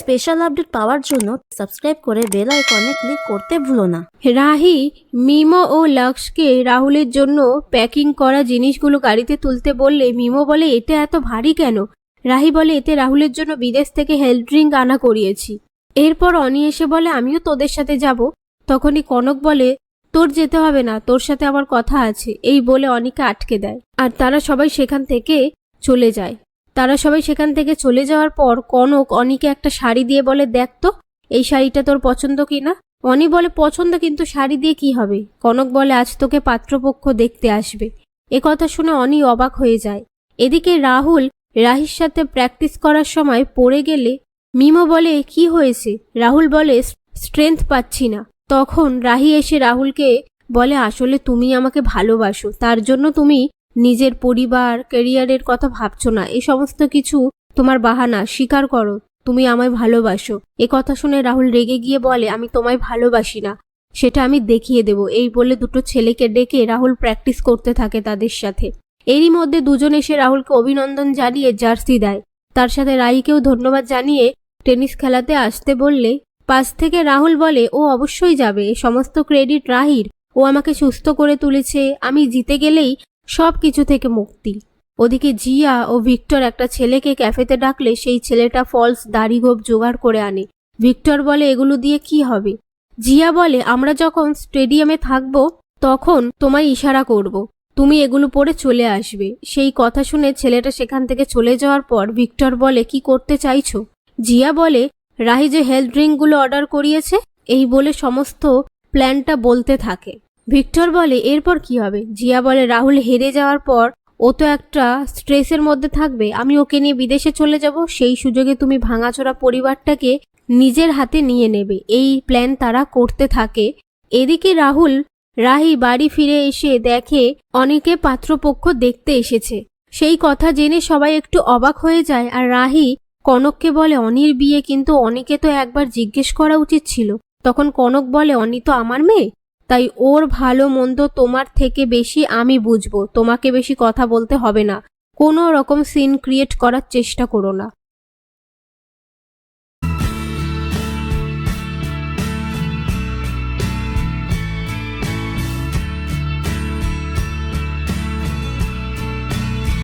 Special update পাওয়ার জন্য subscribe করে bell আইকনে ক্লিক করতে ভুলো না। রাহি মিমো ও লক্সকে রাহুলের জন্য প্যাকিং করা জিনিসগুলো গাড়িতে তুলতে বললে মিমো বলে এটা এত ভারী কেন। রাহি বলে এতে রাহুলের জন্য বিদেশ থেকে হেলথ ড্রিঙ্ক আনা করিয়েছি। এরপর অনি এসে বলে আমিও তোদের সাথে যাব। তখনই কনক বলে তোর যেতে হবে না, তোর সাথে আমার কথা আছে, এই বলে অনিকে আটকে দেয়। আর তারা সবাই সেখান থেকে চলে যায়। সেখান থেকে চলে যাওয়ার পর কনক অনিকে একটা শাড়ি দিয়ে বলে দেখ তো এই শাড়িটা তোর পছন্দ কিনা। অনি বলে পছন্দ, কিন্তু শাড়ি দিয়ে কি হবে। কনক বলে আজ তোকে পাত্রপক্ষ দেখতে আসবে। কথা শুনে অনি অবাক হয়ে যায়। এদিকে রাহুল রাহির সাথে প্র্যাকটিস করার সময় পড়ে গেলে মিমো বলে কি হয়েছে। রাহুল বলে স্ট্রেংথ পাচ্ছি না। তখন রাহি এসে রাহুলকে বলে আসলে তুমি আমাকে ভালোবাসো, তার জন্য তুমি নিজের পরিবার ক্যারিয়ারের কথা ভাবছো না, এই সমস্ত কিছু তোমার বাহানা, স্বীকার করো তুমি আমায় ভালোবাসো। কথা শুনে রাহুল রেগে গিয়ে বলে আমি তোমায় ভালোবাসি না, সেটা আমি দেখিয়ে দেব। এই বলে দুটো ছেলেকে ডেকে রাহুল প্র্যাকটিস করতে থাকে তাদের সাথে। এরই মধ্যে দুজন এসে রাহুলকে অভিনন্দন জানিয়ে জার্সি দেয়। তার সাথে রাহিকেও ধন্যবাদ জানিয়ে টেনিস খেলাতে আসতে বললে পাশ থেকে রাহুল বলে ও অবশ্যই যাবে, সমস্ত ক্রেডিট রাহির, ও আমাকে সুস্থ করে তুলেছে, আমি জিতে গেলেই সব কিছু থেকে মুক্তি। ওদিকে জিয়া ও ভিক্টর একটা ছেলেকে ক্যাফেতে ডাকলে সেই ছেলেটা ফলস দাড়িগোপ জোগাড় করে আনে। ভিক্টর বলে এগুলো দিয়ে কি হবে। জিয়া বলে আমরা যখন স্টেডিয়ামে থাকবো তখন তোমায় ইশারা করব, তুমি এগুলো পরে চলে আসবে। সেই কথা শুনে ছেলেটা সেখান থেকে চলে যাওয়ার পর ভিক্টর বলে কি করতে চাইছো। জিয়া বলে রাহি যে হেলথ ড্রিঙ্কগুলো অর্ডার করিয়েছে, এই বলে সমস্ত প্ল্যানটা বলতে থাকে। ভিক্টর বলে এরপর কি হবে। জিয়া বলে রাহুল হেরে যাওয়ার পর ও তো একটা স্ট্রেসের মধ্যে থাকবে, আমি ওকে নিয়ে বিদেশে চলে যাব, সেই সুযোগে তুমি ভাঙাচোরা পরিবারটাকে নিজের হাতে নিয়ে নেবে। এই প্ল্যান তারা করতে থাকে। এদিকে রাহি বাড়ি ফিরে এসে দেখে অনেকে পাত্রপক্ষ দেখতে এসেছে। সেই কথা জেনে সবাই একটু অবাক হয়ে যায়। আর রাহি কনককে বলে অনির বিয়ে, কিন্তু অনিকে তো একবার জিজ্ঞেস করা উচিত ছিল। তখন কনক বলে অনি তো আমার মেয়ে, তাই ওর ভালো মন্দ তোমার থেকে বেশি আমি বুঝবো, তোমাকে বেশি কথা বলতে হবে না, কোনো রকম সিন ক্রিয়েট করার চেষ্টা করো না।